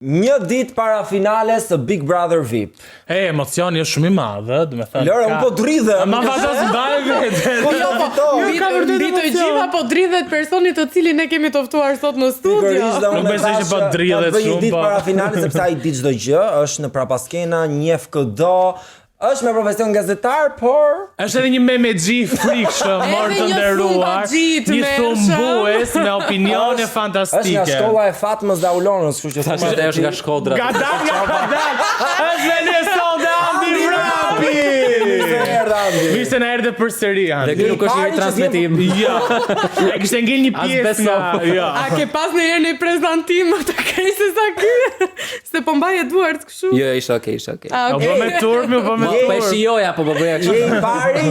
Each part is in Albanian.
Një ditë para finales të Big Brother VIP. Emocioni është shumë I madh, do të thënë. Lora, unë po dridhem. Ma vazhdos mbaj vetë. Mbi të gjitha po dridhet personi të cilin ne kemi të ftuar sot në studio. Nuk besoj që po dridhet shumë. Një ditë para finales sepse ai di çdo gjë, është në prapaskena, njeh këdo. Është me profesion gazetar, por është edhe një memexhi frikshëm, mor të nderuar, një thumbues me opinione fantastike. Është nga shkolla e Fatmës Daulonës, kështu që thashë është nga Shkodra. Gadal. Është Venezuela dhe Andi Vrapi. Mirë se na erdhe përsëri. Dhe ky nuk është një transmetim. Jo. E kishte ngel një pjesë nga. Jo. A ke pas ndonjëherë një prezantim të keqë sa ky? Se po mbaje duart kështu. Jo, ishte okay. Po me turp, po me po e shijoja po bëja kështu.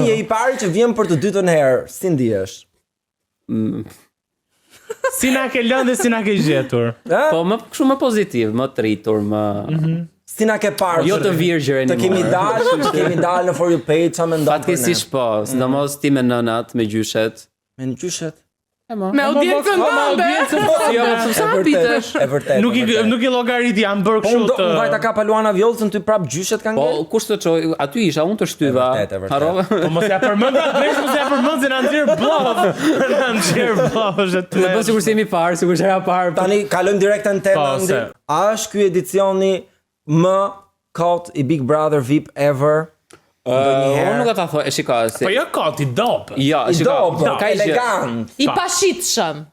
Je I pari që vjen për të dytën herë. Si ndihesh? Si na ke lënë dhe si na ke gjetur? Po më kështu më pozitiv, më të rritur, më Si na ke parë? Jo të virgjër Të kemi dalë në For You Page, sa mendon? Fatkeqësisht po, sidomos ti me nënat, me gjyshet. Me gjyshet? Me audiencën tënde. Jo, sa pitesh? E vërtet. Nuk I llogarit janë bërë kështu të. Unë vajta ka Luana Vjollcën, ty prap gjyshet kanë ngel. Po kush të çoj? Aty isha, unë të shtyva. Harrova. Po mos ja përmend, mos ja përmend se na nxjerr bllov. Na nxjerr bllov është të. Po sigurisht jemi parë, sigurisht era parë. Tani kalojmë direkt në temë. A është ky edicioni më kot I Big Brother VIP ever? Unë nuk ta thoj, shikoj se. Po jo kot I dop. Jo, shikoj, ka elegant. I pashitshëm.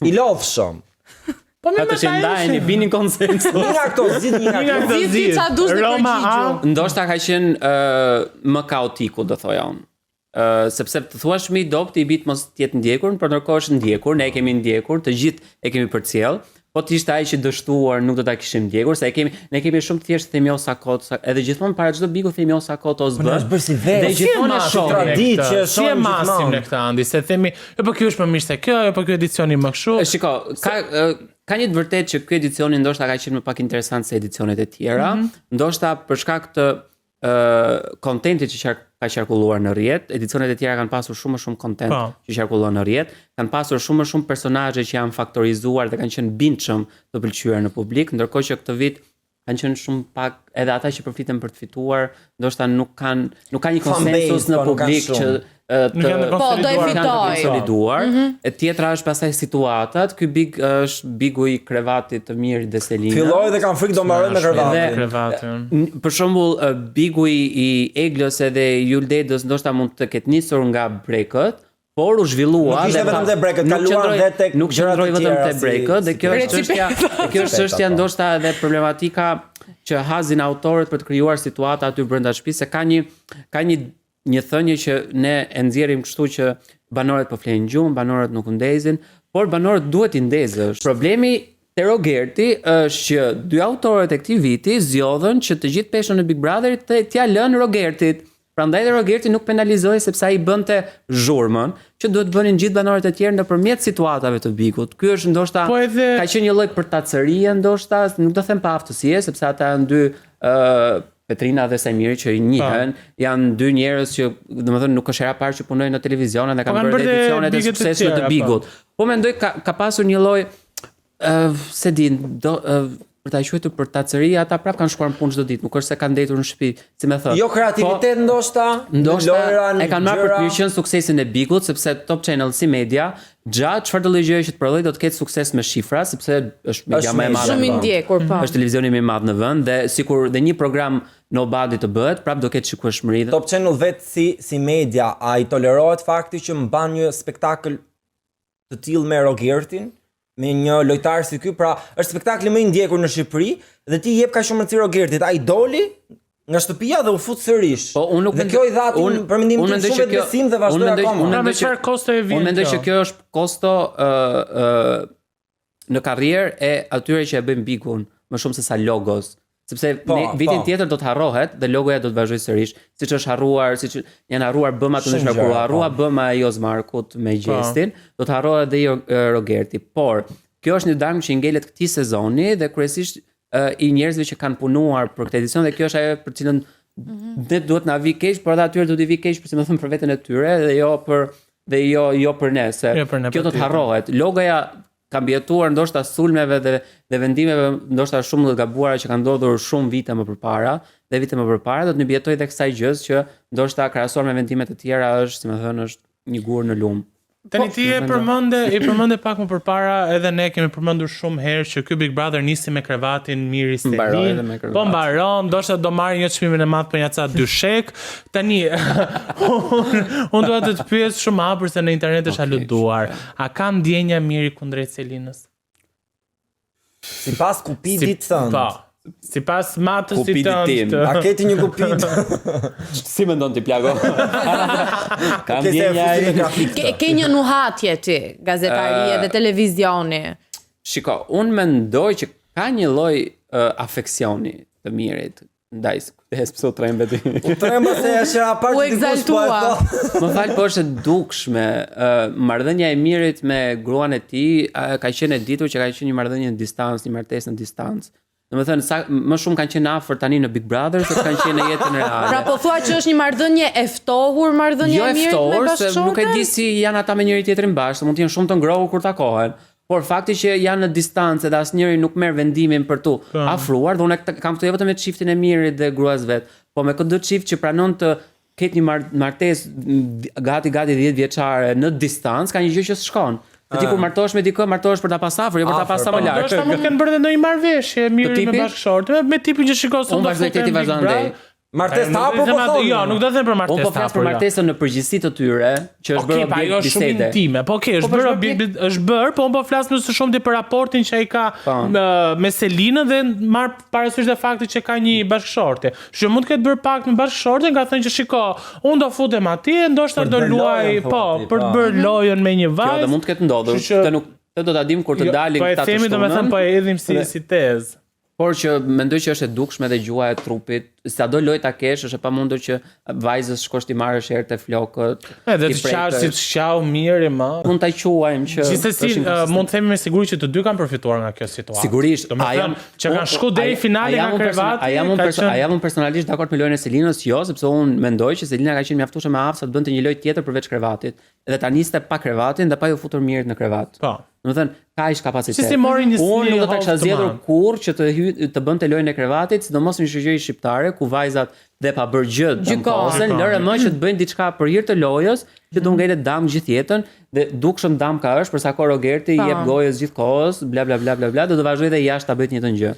I lodhshëm. Po më të ndajeni, bini konsensus. Një nga këto, zgjidh një nga këto. Zgjidh çfarë dush të përgjigju. Ndoshta ka qenë më kaotiku, do thoja unë. Sepse të thuash më I dopt I bit mos të jetë ndjekur, por ndërkohë është ndjekur, ne e kemi ndjekur, të gjithë e kemi përcjell. Po të ishte ai që dështuar nuk do ta kishim ndjekur, se ne kemi shumë thjesht themiosa kot, edhe gjithmonë para çdo bigu themiosa kot ose bë. Është bërë si vetë. Dhe gjithmonë është shoh traditë që si e masim në këtë Andi, se themi, jo po ky është më mirë se kjo, jo po ky edicioni më kështu. Shiko, ka një të vërtetë që ky edicioni ndoshta ka qenë më pak interesant se edicionet e tjera, ndoshta për shkak të kontentit që ka qarkulluar në rrjet, edicionet e tjera kanë pasur shumë kontent që qarkullon në rrjet, kanë pasur shumë personazhe që janë faktorizuar dhe kanë qenë bindshëm të pëlqyer në publik, ndërkohë që këtë vit kanë qenë shumë pak edhe ata që përfiten për të fituar, ndoshta nuk ka një konsensus në publik që po do e fitoj. E tjetra është pastaj situatat. Ky big është bigu I krevatit të mirë Deselina. Filloi dhe kanë frikë do mbaroj me krevatin. Për shembull, bigu I Eglës edhe Juldedës ndoshta mund të ketë nisur nga brekët, por u zhvillua dhe vetëm te brekët, kaluan edhe tek nuk qëndroi vetëm te brekët, dhe kjo është çështja ndoshta edhe problematika që hazin autorët për të krijuar situata aty brenda shtëpisë, se ka një thënie që ne e nxjerrim kështu që banorët po flenë gjumë, banorët nuk ndezin, por banorët duhet I ndezësh. Problemi te Rogerti është që dy autorët e këtij viti zgjodhën që të gjithë peshën e Big Brotherit t'ia lënë Rogertit. Prandaj dhe Rogerti nuk penalizoi sepse ai bënte zhurmën që duhet bënin gjithë banorët e tjerë nëpërmjet situatave të Bigut. Ky është ndoshta ka qenë një lloj përtacërie ndoshta, nuk do them pa aftësie, sepse ata janë dy Petrina dhe Samiri që I njihen, janë dy njerëz që domethënë nuk është hera e parë që punojnë në televizion dhe kanë bërë edicione të suksesshme të Bigut. Po mendoj ka pasur një lloj se di për ta quajtur përtacëri, ata prap kanë shkuar në punë çdo ditë, nuk është se kanë ndetur në shtëpi, si më thon. Jo kreativitet ndoshta e kanë marrë për të qenë suksesin e Bigut, sepse Top Channel si media, çfarë do lloj gjëje që të prodhoi do të ketë sukses me shifra, sepse është media më e madhe. Shumë I ndjekur, po. Është televizioni më I madh në vend dhe sikur dhe një program Nobody të bëhet, prap do ketë shikueshmëri. Top Channel vetë si media, a I tolerohet fakti që mban një spektakël të tillë me Rogertin? Me një lojtar si ky, pra është spektakli më I ndjekur në Shqipëri dhe ti jep kaq shumë rëndësi Rogertit. Ai doli nga shtëpia dhe u fut sërish. Po unë nuk dhe kjo I dha për mendimin tim shumë besim dhe vazhdoi akoma. Unë mendoj çfarë kosto e vjen. Unë mendoj që kjo është kosto në karrierë e atyre që e bëjnë Bigun, më shumë se sa logos. Sepse vitin tjetër do të harrohet dhe logoja do të vazhdojë sërish, siç është harruar, siç janë harruar BM-at në Shqipëri, harrua BM-a e Jozmarkut me Gjestin, do të harrohet edhe Rogerti. Por kjo është një darkë që ngelet këtij sezoni dhe kryesisht I njerëzve që kanë punuar për këtë edicion dhe kjo është ajo për cilën ne duhet na vi keq, por edhe atyre do t'i vi keq për si më thënë për veten e tyre dhe jo për ne, se kjo do të harrohet. Logoja kam bjetuar ndoshta sulmeve dhe vendimeve ndoshta shumë të gabuara që kanë ndodhur shumë vite më përpara, dhe vite më përpara do të mbjetoj tek kësaj gjës që ndoshta krahasuar me vendime të tjera është, si më thënë, është një gur në lum. Tani ti i përmende pak më përpara, edhe ne kemi përmendur shumë herë që ky Big Brother nisi me krevatin Miri Selin. Po mbaron, ndoshta do marrë një çmimin e madh për një ca dyshek. Tani unë dua të pyes shumë hapur se në internet është aluduar. A ka ndjenja Miri kundrejt Selinës? Sipas kupidit tënd. Po. Sipas matësit tënd. A keti një kupid? Si mendon ti Plago? Kam ndjenja ke një nuhatje ti, gazetaria dhe televizioni. Shiko, unë mendoj që ka një lloj afeksioni të Mirit ndaj pse u trembe ti. U tremba se është apart u egzaltua. Më fal, po është e dukshme. Marrëdhënia e Mirit me gruan e tij ka qenë e ditur që ka qenë një marrëdhënie në distancë, një martesë në distancë. Domethënë më shumë kanë qenë afër tani në Big Brother se kanë qenë në jetën reale. Pra po thua që është një marrëdhënie e ftohur, marrëdhënia e Mirit me bashkëshorten? Se nuk e di si janë ata me njëri tjetrin bashkë, mund të jenë shumë të ngrohur kur takohen. Por fakti që janë në distancë dhe asnjëri nuk merr vendimin për tu afruar, dhe unë kam këtu vetëm me çiftin e Mirit dhe gruas vet, po me këtë çift që pranon të ketë një martesë gati 10 vjeçare në distancë, ka një gjë që s'shkon. Ti kur martohesh me dikë, martohesh për ta pasafër, jo për ta pasur më lart. Ndoshta mund të kenë bërë ndonjë marrëveshje Miri me bashkëshortë, me tipin që shikon sot. Unë vazhdoj të vazhdoj. Martesë të hapur po thonë. Jo, nuk do të them për martesë të hapur. Unë po flas për martesën në përgjithësi të tyre, që është bërë objekt bisede. Intime. Po është bërë, po unë po flas më së shumti për raportin që ai ka me Selinën dhe marr parasysh dhe faktin që ka një bashkëshorte. Që mund të ketë bërë pakt me bashkëshorten, ka thënë që shiko, unë do futem atje, ndoshta do luaj, për të bërë lojën me një vajzë. Jo, do mund të ketë ndodhur. Të do ta dim kur të dalin këta të shtunën. Po e themi domethënë po e hedhim si tezë. Por që mendoj që është e dukshme dhe gjua e trupit, sado loj ta kesh, është e pamundur që vajzës shkosh ti marrësh herë te flokët. Edhe të qash si të qau mirë më. Mund ta quajmë që gjithsesi mund të themi me siguri që të dy kanë përfituar nga kjo situatë. Sigurisht, që kanë shku deri finale nga krevati. A jam personalisht dakord me lojën e Selinës? Jo, sepse unë mendoj që Selina ka qenë mjaftueshëm me aftë sa të bënte një lojë tjetër përveç krevatit, edhe ta niste pa krevatin dhe pa ju futur Mirit në krevat. Po. Domethënë, ka ish kapacitet. Unë nuk do ta kisha zgjedhur kurrë që të bënte lojën e krevatit, sidomos në një shoqëri shqiptare ku vajzat dhe pa bërë gjë gjykosen, lëre më që të bëjnë diçka për hir të lojës, që do ngelet dam gjithë jetën, dhe dukshëm dam ka është, përsa ko Rogerti i jep gojës gjithkohës, bla bla bla bla bla, do të vazhdoj dhe jashtë ta bëjë të njëjtën gjë.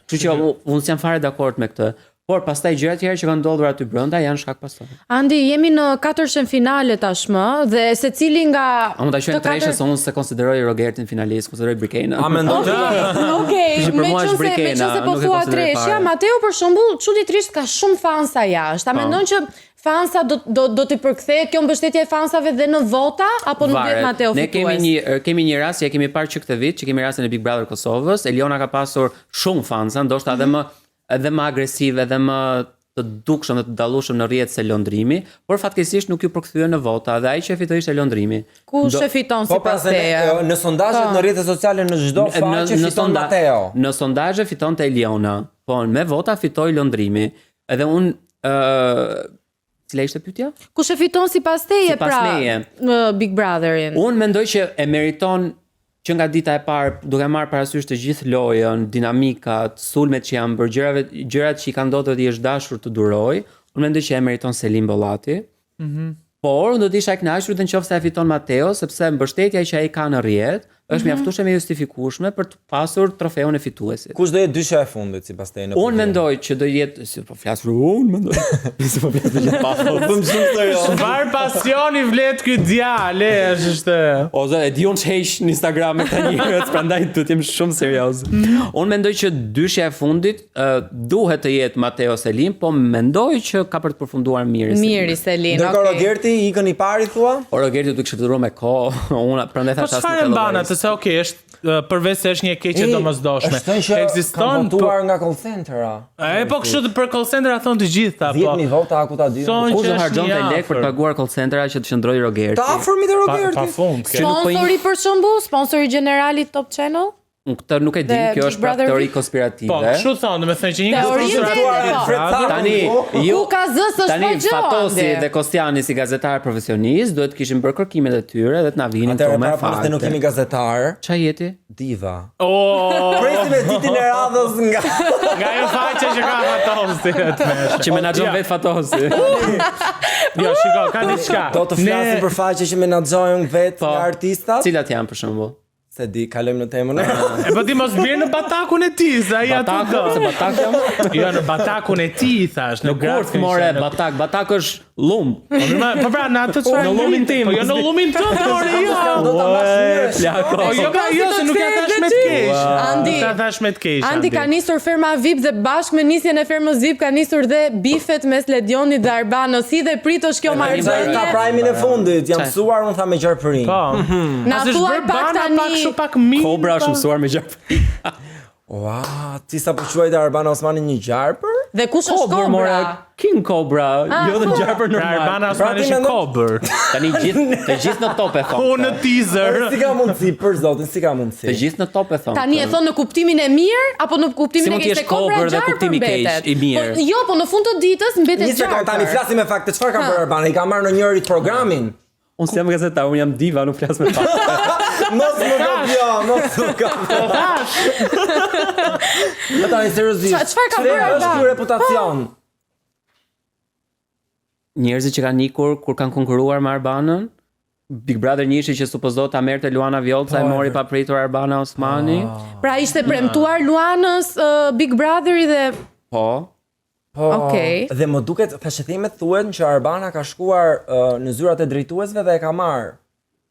Kështu që unë s'jam fare dakord me këtë. Por pastaj gjërat tjera që kanë ndodhur aty brenda janë shkak pastaj. Andi, jemi në 4 finale tashmë dhe secili nga mund ta quajmë treshë se unë se konsideroj Rogertin finalist, konsideroj Brikena. A mendon? Okej, meqense po thua treshja, Mateo për shembull çuditërisht ka shumë fansa jashtë. A mendon që fansa do të përkthehet kjo mbështetje e fansave dhe në vota apo nuk vjet Mateo fitues? Ne kemi një rast që kemi parë që këtë vit, që kemi rastin e Big Brother Kosovës, Eliona ka pasur shumë fansa, ndoshta edhe më agresiv, edhe më të dukshëm dhe të dallueshëm në rrjet se Londrimi, por fatkeqësisht nuk ju përkthyen në vota dhe ai që fitoi ishte Londrimi. Kush e fiton sipas teje? Në sondazhet në rrjetet sociale në çdo faqe fiton Mateo. Në sondazhe fitonte Eliona, po me vota fitoi Londrimi. Edhe cila ishte pyetja? Kush e fiton sipas teje pra Big Brotherin? Unë mendoj që e meriton që nga dita e parë, duke marrë parasysh të gjithë lojën, dinamikat, sulmet që janë bërë, gjërat që i kanë ndodhur dhe i është dashur të duroj, unë mendoj që e meriton Selim Bollati. Por unë do të isha i kënaqur dhe nëse e fiton Mateo, sepse mbështetja që ai ka në rrjet është mjaftueshme e justifikueshme për të pasur trofeun e fituesit. Kush do jetë dyshja e fundit sipas teje? Unë mendoj që do jetë, si po flas unë mendoj. Si po flas të gjithë pafo. Bëm shumë serioz. Çfarë pasioni vlet ky djalë, është. O zot, e di unë çhesh në Instagram me tani njerëz, prandaj do të jem shumë serioz. Unë mendoj që dyshja e fundit duhet të jetë Mateo Selim, po mendoj që ka për të përfunduar Miri Selim. Ndërkohë Rogerti ikën i pari thua? O Rogerti do të kishte duruar me kohë. Unë prandaj thash as nuk se okay, është përveç se është një keqje domosdoshme. Ekziston votuar nga call centera. Po kështu për call centera thon të gjitha, po. 10.000 vota ku ta di. Kush do harxonte lek për të paguar call centera që të qëndrojë Rogerti? Ta afërmit e Rogertit. Pafund. Sponsori për shembull, sponsori generali Top Channel? Unë këtë nuk e di, kjo është prapë teori konspirative. Po, kështu thonë, me thënë që një tani ku ka zë s'është tani po gjë. Fatosi dhe Kostiani si gazetar profesionist duhet kishin bërë kërkimet e tyre dhe të na vinin këto me fakte. Atëherë nuk jemi gazetar. Ç'a jeti? Diva. Presim me ditën e radhës nga ajo faqe që ka Fatosi. Që menaxhon vet Fatosi. Jo, shiko, ka diçka. Do të flasim për faqe që menaxhojnë vetë nga artistat. Cilat janë për shembull? Se di, kalojmë në temën. Po ti mos bjerë në batakun e ti, se ai aty do. Se batak jam? Jo, në batakun e ti, thash, në Kurth more batak, batak është llum. Po pra, në atë çfarë? Në llumin tim. Po jo në llumin tënd, more, jo. Plako. Jo, se nuk ja thash me të keq. Andi, ta thash me të keq. Andi ka nisur ferma VIP dhe bashkë me nisjen e fermës VIP ka nisur dhe bifet mes Ledionit dhe Arbanos. Si dhe pritosh kjo marrëdhënie. Ka prajmin e fundit, jam mësuar unë tha me gjarpërin. Po. Na thuaj pak tani. Kështu pak mirë. Kobra është mësuar me gjarpëri. Ua, ti sa po quajtë Arbana Osmani një gjarpër? Dhe kush është Kobra? King Cobra, jo dhe gjarpër normal. Arbana Osmani është kobër. Tani të gjithë në top e thon. Po në teaser. Si ka mundësi, për zotin, si ka mundësi. Të gjithë në top e thon. Tani e thon në kuptimin e mirë apo në kuptimin e keq se Kobra dhe kuptimi keq i mirë. Jo, po në fund të ditës mbetet gjarpër. Nisë tani flasim me fakte, çfarë ka bërë Arbana? I ka marrë në njërit programin. Unë jam gazetar, unë jam diva, nuk flas me fakte. Mos më kopjo, mos më kopjo. Ata i seriozisht. Çfarë ka bërë Arbana? Është reputacion. Njerëzit që kanë ikur kur kanë konkuruar me Arbanën, Big Brother njishi që supozohet ta merrte Luana Vjollca e mori pa pritur Arbana Osmani. Pra ishte premtuar Luanës Big Brotheri dhe Po. Okej. Dhe më duket, thashë themet thuhen që Arbana ka shkuar në zyrat e drejtuesve dhe e ka marr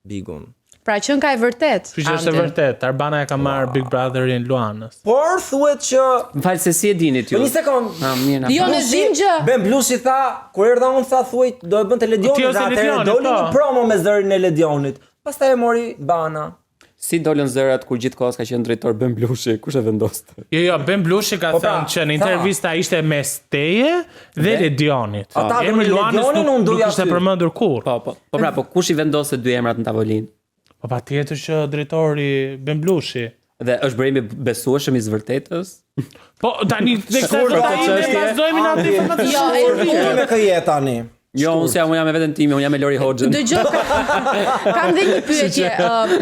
Bigun. Pra qen ka e vërtet. Kështu që është e vërtet, Arbana e ka marr Big Brotherin Luanës. Por thuhet që M'fal se si e dini ti. Po një sekond. Mirë. Jo në dim gjë. Ben Blushi tha, kur erdha unë tha thuaj do e bënte Ledionit dhe atëherë doli një promo me zërin e Ledionit. Pastaj e mori Bana. Si dolën zërat kur gjithkohës ka qenë drejtor Ben Blushi, kush e vendoste? Jo, Ben Blushi ka thënë që në intervista ishte mes teje dhe Ledionit. Emri Luanës nuk ishte përmendur kur. Po kush i vendoste dy emrat në tavolinë? Po patjetër që drejtori Ben Blushi. Dhe është bërimi besueshëm i vërtetës? Po tani ne vazhdojmë në atë informacion. Jo, me këtë tani. Jo, unë jam me veten time, unë jam me Lori Hoxhën. Dëgjoj, kam dhe një pyetje.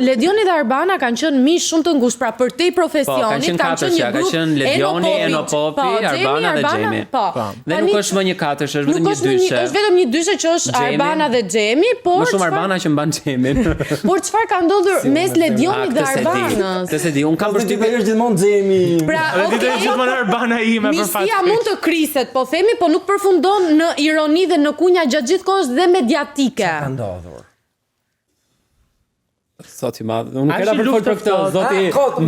Ledioni dhe Arbana kanë qenë miq shumë të ngushtë, pra për te profesionit kanë qenë një grup. Ka qenë Ledioni, Enopopi, Arbana dhe Xhemi. Po. Dhe nuk është më një katësh, është vetëm një dyshe. Është vetëm një dyshe që është Arbana dhe Xhemi, por më shumë Arbana që mban Xhemin. Por çfarë ka ndodhur mes Ledionit dhe Arbanës? Se di, unë kam përshtypjen është gjithmonë Xhemi. Pra, gjithmonë Arbana ime për fat. Misia mund të kriset, po themi, po nuk përfundon në ironi dhe në kunja gjatë gjithë kohës dhe mediatike. Ka ndodhur. Zoti madh, unë nuk era për fol për këtë, zoti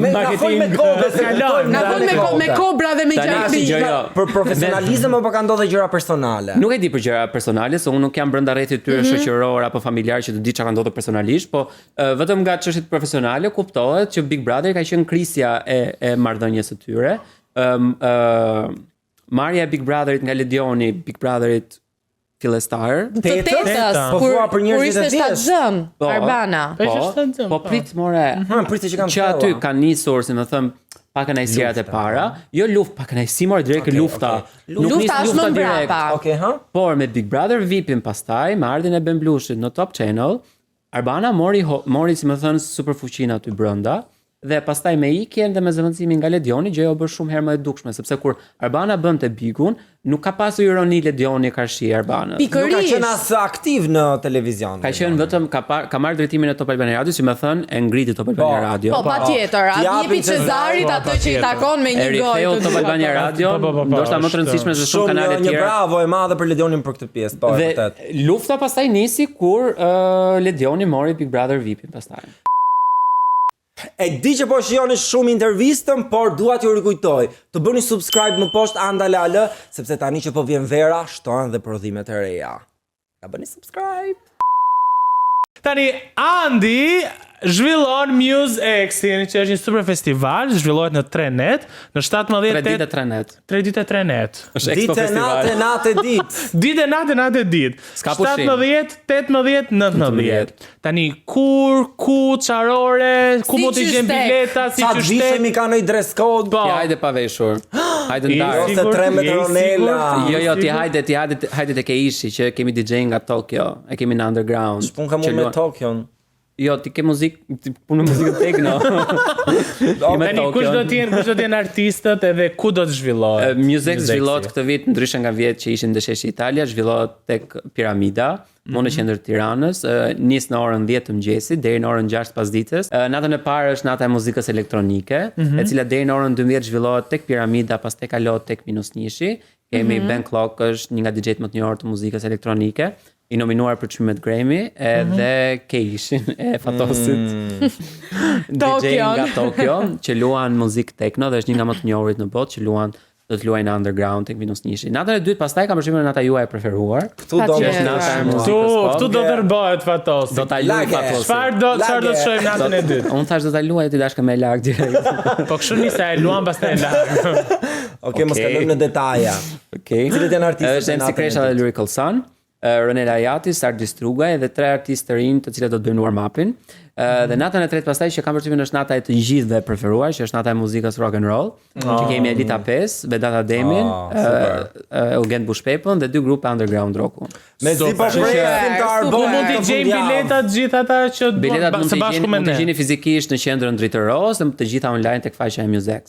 marketing. Na vjen me kobra dhe me gjarpri. Për profesionalizëm apo ka ndodhur gjëra personale? Nuk e di për gjëra personale, se unë nuk jam brenda rrethit tyre shoqëror apo familjar që të di çka ka ndodhur personalisht, po vetëm nga çështjet profesionale kuptohet që Big Brother ka qenë krisja e marrëdhënies së tyre. Marrja e Big Brotherit nga Ledioni, Big Brotherit fillestar. Tetës, kur ishte shtatzëm, Arbana. Po prit more. Prit që kanë që aty kanë nisur, si më thëm, pakën ai sjerat e para. Jo luftë, pakën ai simor direkt lufta. Nuk nis lufta direkt. Okej, ha. Por me Big Brother VIP-in pastaj, me ardhin e Ben Blushit në Top Channel, Arbana mori si më thën superfuqinë aty brenda. Dhe pastaj me ikjen dhe me zëvendësimin nga Ledioni, gjëja u bë shumë herë më e dukshme, sepse kur Arbana bënte Bigun, nuk ka pasur ironi Ledioni karshi Arbanës. Nuk ka qenë as aktiv në televizion. Ka qenë vetëm ka marrë drejtimin e Top Albania Radio, si më thën, e ngriti Top Albania Radio. Po patjetër, jepi Cezarit atë që i takon me një gojë. Riktheu Top Albania Radio, ndoshta më të rëndësishme se shumë kanale të tjera. Një bravo e madhe për Ledionin për këtë pjesë, po vërtet. Dhe lufta pastaj nisi kur Ledioni mori Big Brother VIP-in pastaj. E di që po shihoni shumë intervistën, por dua t'ju rikujtoj të bëni subscribe më poshtë Andale, sepse tani që po vjen vera, shtohen dhe prodhimet e reja. Ta bëni subscribe. Tani Andi Zhvillon Muse X-in, që është një super festival, zhvillohet në 3 net, në 17 3 ditë 3 net. 3 ditë 3 net. Është Expo Festival. Natë ditë. Ditë natë ditë. S'ka pushim. 17, 18, 19. Tani ku çarore, ku mund të gjem bileta, si Sa që vishemi ka ndonjë dress code? Po. Ti hajde pa veshur. Hajde ndarë. Ose 3 metronela. Jo, ti hajde te Keishi që kemi DJ nga Tokyo. E kemi në underground. Pun kam unë me Tokion. Jo, ti ke muzikë, ti punë muzikë techno. Tani kush do të jenë artistët edhe ku do të zhvillohet? Music zhvillohet këtë vit ndryshe nga vjet që ishin ndeshjesh Italia, zhvillohet tek Piramida, në qendër Tiranës, nis në orën 10 të mëngjesit deri në orën 6 pasdites. Natën e parë është nata e muzikës elektronike, e cila deri në orën 12 zhvillohet tek Piramida, pastaj kalohet tek -1. Kemi Ben Clock, është një nga DJ-t më të njohur të muzikës elektronike, i nominuar për çmimet Grammy, edhe Keishin e Fatosit. DJ nga Tokyo, që luan muzikë techno dhe është një nga më të njohurit në botë që do të luajnë në underground tek -1. Natën e dytë pastaj kam përshtypjen nata juaj e preferuar. Këtu do të nata e muzikës. Këtu do tërbohet Fatosi. Do ta luaj Fatosi. Çfarë do të shohim natën e dytë? Unë thash do ta luaj ti dashkë me larg direkt. Po kështu nisa e luan pastaj e larg. Okej, mos kalojmë në detaja. Okej. Cilët janë artistët? Është MC Kresha dhe Lyrical Sun, Ronela Ajati, Sardi Strugaj dhe 3 artistë të rinj të cilët do të bëjnë warm-upin. Dhe natën e tretë pastaj që kam përshtypjen është nata e të gjithëve preferuar, që është nata e muzikës rock and roll, që kemi Elita 5, Vedata Demin, Eugen Bushpepën dhe 2 grupe underground rocku. Me zi po presin të arbojnë. Ku mund të gjejmë biletat gjithë ata që Biletat së bashku me mund të ne? gjeni fizikisht në qendrën Dritë Roz dhe të gjitha online tek faqja e Muzex.